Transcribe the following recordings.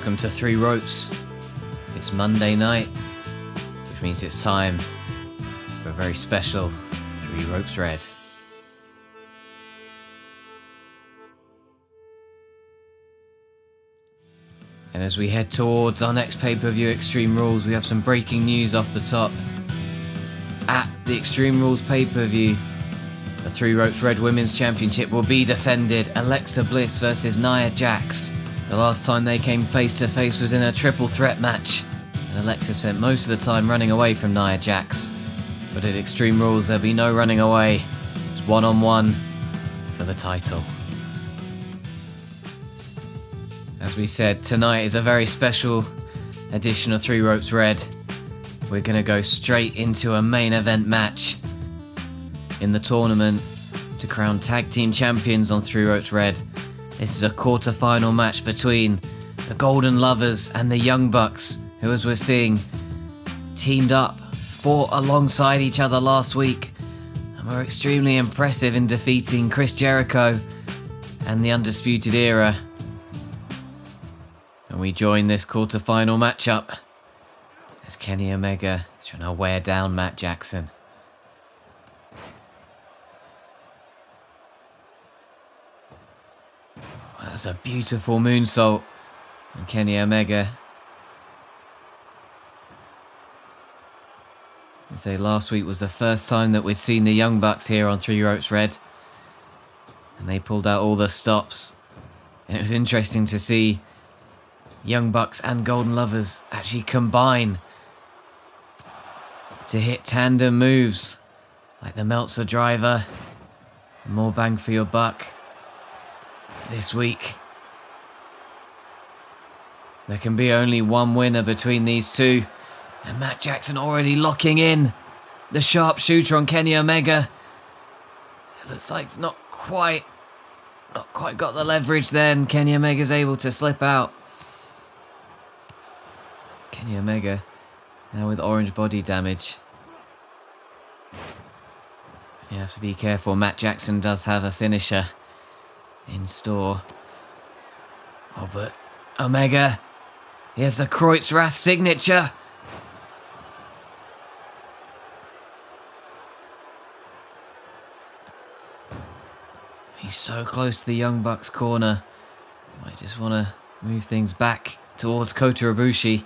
Welcome to Three Ropes. It's Monday night, which means it's time for a very special Three Ropes Red. And as we head towards our next pay-per-view, Extreme Rules, we have some breaking news off the top. At the Extreme Rules pay-per-view, the Three Ropes Red Women's Championship will be defended. Alexa Bliss versus Nia Jax. The last time they came face to face was in a triple threat match, and Alexa spent most of the time running away from Nia Jax. But at Extreme Rules there'll be no running away. It's one-on-one for the title. As we said, tonight is a very special edition of Three Ropes Red. We're going to go straight into a main event match in the tournament to crown tag team champions on Three Ropes Red. This is a quarter-final match between the Golden Lovers and the Young Bucks, who, as we're seeing, teamed up, fought alongside each other last week, and were extremely impressive in defeating Chris Jericho and the Undisputed Era. And we join this quarter-final matchup as Kenny Omega is trying to wear down Matt Jackson. That's a beautiful moonsault from Kenny Omega. I say last week was the first time that we'd seen the Young Bucks here on Three Ropes Red, and they pulled out all the stops. And it was interesting to see Young Bucks and Golden Lovers actually combine to hit tandem moves like the Meltzer Driver, more bang for your buck. This week, there can be only one winner between these two, and Matt Jackson already locking in the sharpshooter on Kenny Omega. It looks like it's not quite got the leverage then. Kenny Omega's able to slip out. Kenny Omega now with orange body damage. You have to be careful. Matt Jackson does have a finisher in store. Oh, but Omega, here's the Kreutzrath signature. He's so close to the Young Bucks corner. Might just want to move things back towards Kota Ibushi.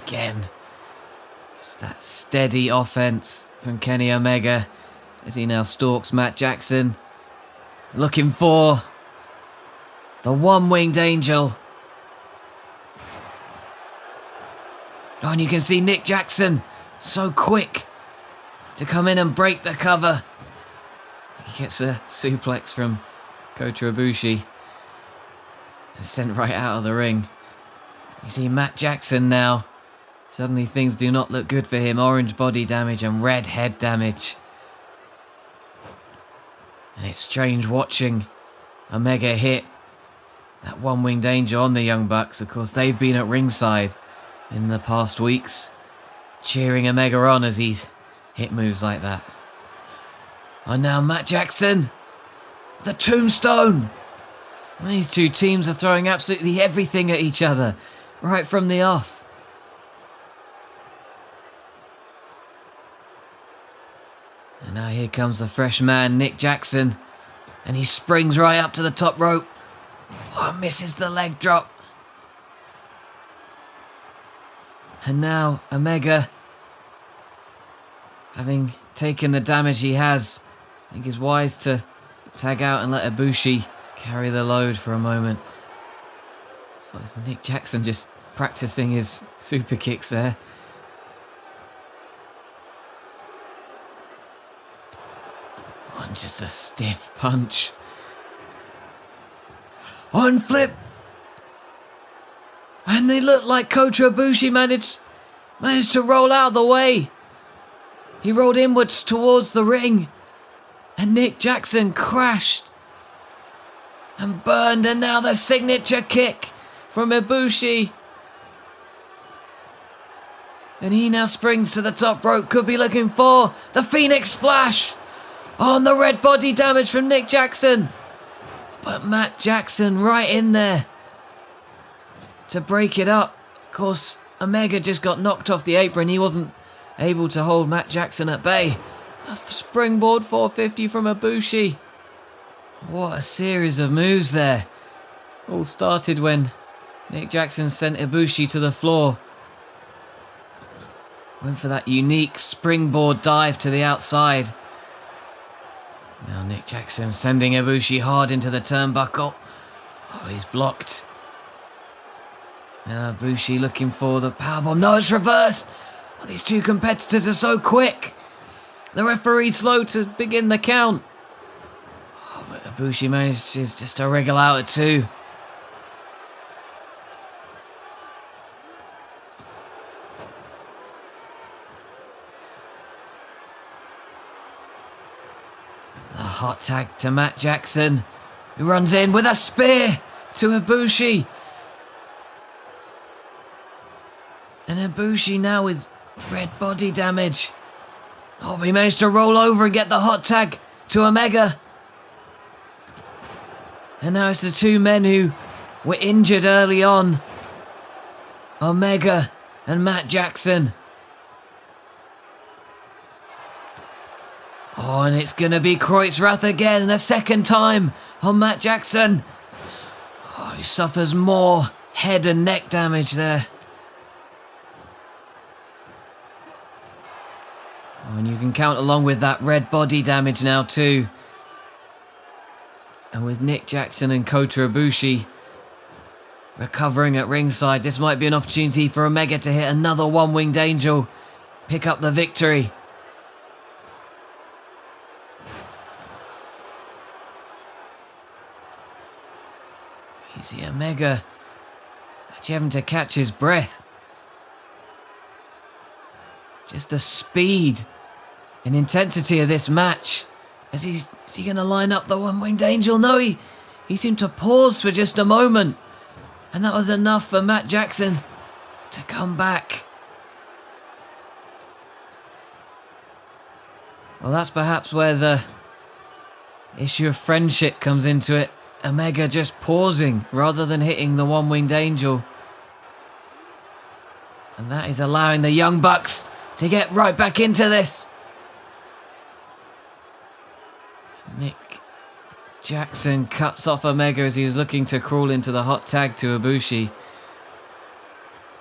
Again, it's that steady offense from Kenny Omega as he now stalks Matt Jackson, looking for the one-winged angel. Oh, and you can see Nick Jackson so quick to come in and break the cover. He gets a suplex from Kota Ibushi and sent right out of the ring. You see Matt Jackson now. Suddenly things do not look good for him. Orange body damage and red head damage. And it's strange watching Omega hit that one-winged angel on the Young Bucks. Of course, they've been at ringside in the past weeks, cheering Omega on as he's hit moves like that. And now Matt Jackson, the tombstone. And these two teams are throwing absolutely everything at each other, right from the off. And now here comes the fresh man, Nick Jackson. And he springs right up to the top rope. Oh, misses the leg drop. And now Omega, having taken the damage he has, I think is wise to tag out and let Ibushi carry the load for a moment. It's Nick Jackson just practicing his super kicks there. And just a stiff punch. On flip. And they look like Kota Ibushi managed to roll out of the way. He rolled inwards towards the ring. And Nick Jackson crashed and burned. And now the signature kick from Ibushi. And he now springs to the top rope. Could be looking for the Phoenix Splash. Oh, and the red body damage from Nick Jackson. But Matt Jackson right in there to break it up. Of course, Omega just got knocked off the apron. He wasn't able to hold Matt Jackson at bay. A springboard 450 from Ibushi. What a series of moves there. All started when Nick Jackson sent Ibushi to the floor. Went for that unique springboard dive to the outside. Now Nick Jackson sending Ibushi hard into the turnbuckle. Oh, he's blocked. Now Ibushi looking for the powerbomb. No, it's reversed. Oh, these two competitors are so quick. The referee's slow to begin the count. Oh, but Ibushi manages just to wriggle out at 2. A hot tag to Matt Jackson, who runs in with a spear to Ibushi. And Ibushi now with red body damage. Oh, he managed to roll over and get the hot tag to Omega. And now it's the two men who were injured early on. Omega and Matt Jackson. Oh, and it's going to be Kreuzrath again, the second time on Matt Jackson. Oh, he suffers more head and neck damage there. Oh, and you can count along with that red body damage now too. And with Nick Jackson and Kota Ibushi recovering at ringside, this might be an opportunity for Omega to hit another one-winged angel, pick up the victory. You see Omega actually having to catch his breath. Just the speed and intensity of this match. Is he going to line up the one-winged angel? No, he seemed to pause for just a moment. And that was enough for Matt Jackson to come back. Well, that's perhaps where the issue of friendship comes into it. Omega just pausing rather than hitting the one-winged angel. And that is allowing the Young Bucks to get right back into this. Nick Jackson cuts off Omega as he was looking to crawl into the hot tag to Ibushi.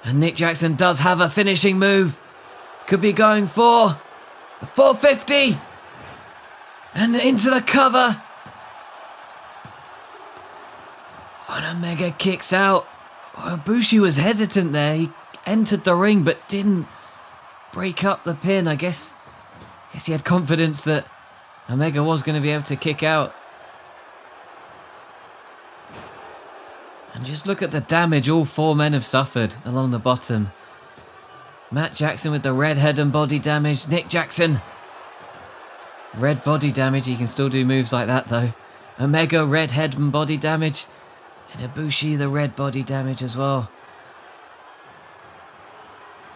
And Nick Jackson does have a finishing move. Could be going for the 450. And into the cover. And Omega kicks out. Oh, Ibushi was hesitant there. He entered the ring but didn't break up the pin. I guess he had confidence that Omega was going to be able to kick out. And just look at the damage all four men have suffered along the bottom. Matt Jackson with the red head and body damage. Nick Jackson, red body damage. He can still do moves like that though. Omega, red head and body damage. And Ibushi, the red body damage as well.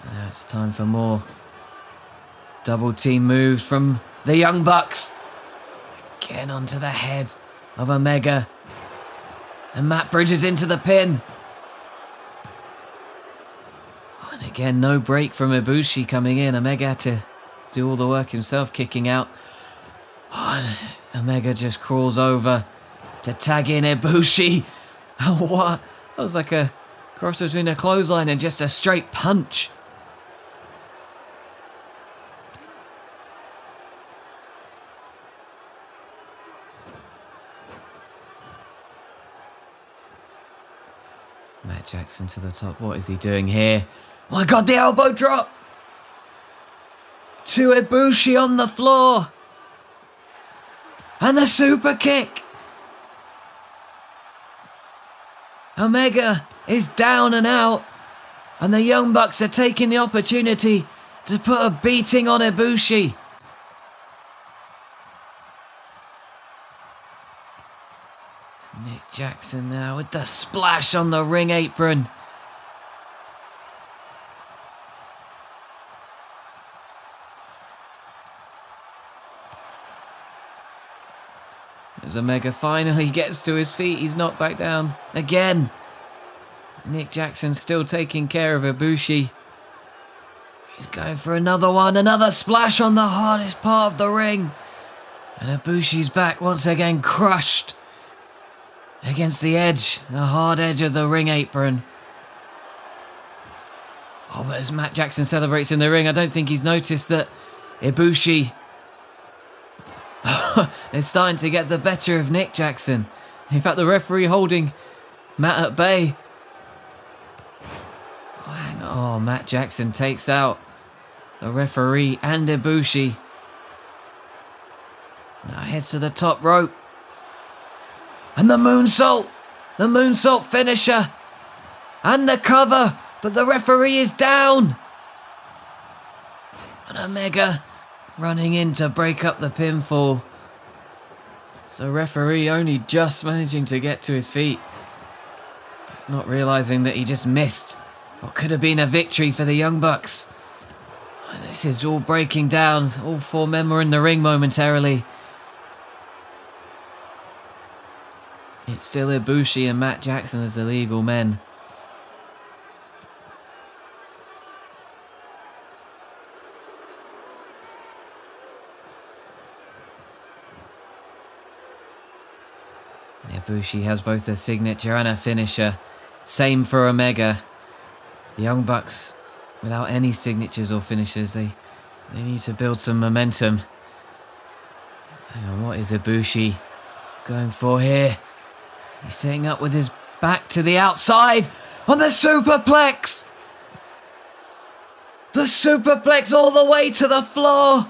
Now it's time for more double team moves from the Young Bucks. Again onto the head of Omega. And Matt bridges into the pin. And again, no break from Ibushi coming in. Omega had to do all the work himself, kicking out. Oh, and Omega just crawls over to tag in Ibushi. Oh, what? That was like a cross between a clothesline and just a straight punch. Matt Jackson to the top. What is he doing here? Oh my God, the elbow drop to Ibushi on the floor. And the super kick. Omega is down and out. And the Young Bucks are taking the opportunity to put a beating on Ibushi. Nick Jackson now with the splash on the ring apron. As Omega finally gets to his feet, he's knocked back down again. Nick Jackson still taking care of Ibushi. He's going for another one, another splash on the hardest part of the ring. And Ibushi's back once again crushed against the edge, the hard edge of the ring apron. Oh, but as Matt Jackson celebrates in the ring, I don't think he's noticed that Ibushi is starting to get the better of Nick Jackson. In fact, the referee holding Matt at bay. Oh, Matt Jackson takes out the referee and Ibushi. Now heads to the top rope. And the moonsault finisher. And the cover, but the referee is down. And Omega running in to break up the pinfall. So referee only just managing to get to his feet. Not realizing that he just missed what could have been a victory for the Young Bucks. This is all breaking down. All four men were in the ring momentarily. It's still Ibushi and Matt Jackson as the legal men. Ibushi has both a signature and a finisher. Same for Omega. The Young Bucks, without any signatures or finishers, they need to build some momentum. Hang on, what is Ibushi going for here? He's setting up with his back to the outside on the superplex. The superplex all the way to the floor.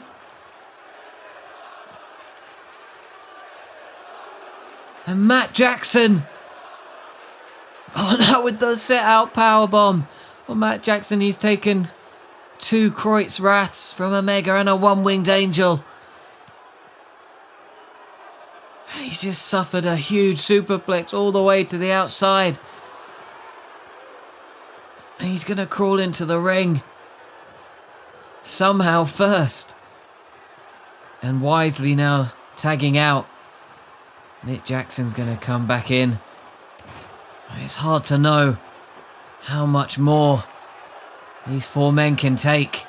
And Matt Jackson. Oh no, with the set out powerbomb. Well, Matt Jackson, he's taken 2 Kreutz Wraths from Omega and a 1-winged angel. He's just suffered a huge superplex all the way to the outside. And he's going to crawl into the ring. Somehow first. And wisely now tagging out. Nick Jackson's going to come back in. It's hard to know how much more these 4 men can take.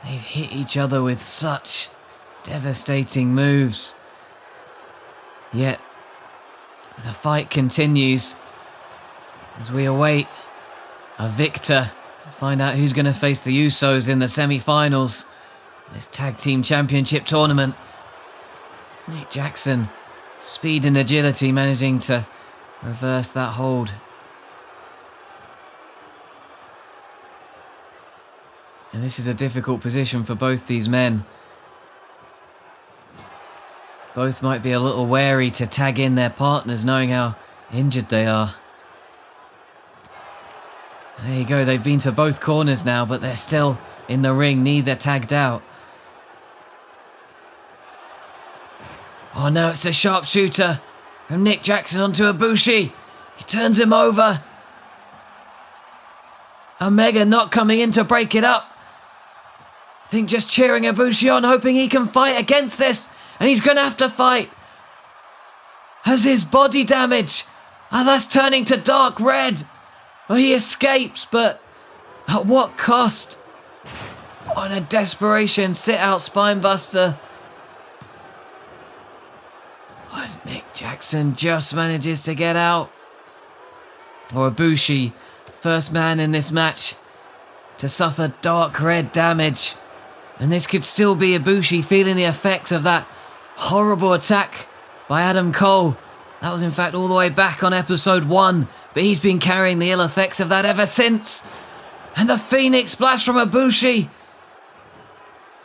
They've hit each other with such devastating moves. Yet, the fight continues as we await a victor. Find out who's going to face the Usos in the semi-finals. This Tag Team Championship tournament. It's Nick Jackson, speed and agility, managing to reverse that hold. And this is a difficult position for both these men. Both might be a little wary to tag in their partners, knowing how injured they are. There you go, they've been to both corners now, but they're still in the ring, neither tagged out. Oh no, it's a sharpshooter from Nick Jackson onto Ibushi. He turns him over. Omega not coming in to break it up. I think just cheering Ibushi on, hoping he can fight against this. And he's going to have to fight. Has his body damage. Oh, that's turning to dark red. Well, he escapes, but at what cost? On a desperation sit-out spinebuster. As Nick Jackson just manages to get out. Or Ibushi, first man in this match to suffer dark red damage. And this could still be Ibushi feeling the effects of that horrible attack by Adam Cole. That was in fact all the way back on episode 1, but he's been carrying the ill effects of that ever since. And the Phoenix Splash from Ibushi.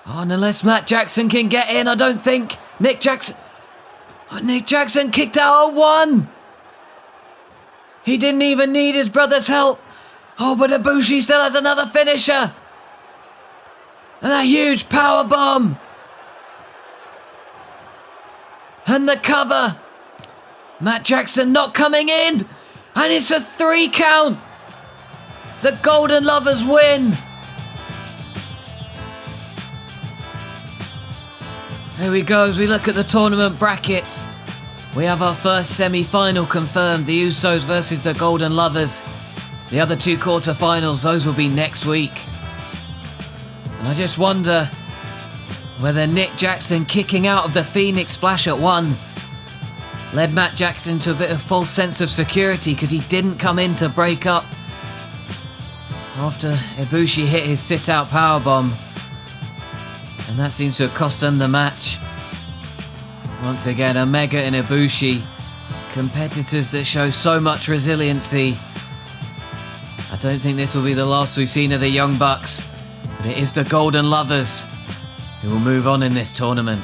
Oh, and unless Matt Jackson can get in, I don't think Nick Jackson... Oh, Nick Jackson kicked out at 1. He didn't even need his brother's help. Oh, but Ibushi still has another finisher. And a huge power bomb. And the cover. Matt Jackson not coming in. And it's a 3 count. The Golden Lovers win. There we go as we look at the tournament brackets. We have our first semi-final confirmed, the Usos versus the Golden Lovers. The other 2 quarter-finals, those will be next week. And I just wonder whether Nick Jackson kicking out of the Phoenix Splash at 1 led Matt Jackson to a bit of false sense of security because he didn't come in to break up after Ibushi hit his sit-out powerbomb. And that seems to have cost them the match. Once again, Omega and Ibushi, competitors that show so much resiliency. I don't think this will be the last we've seen of the Young Bucks, but it is the Golden Lovers who will move on in this tournament.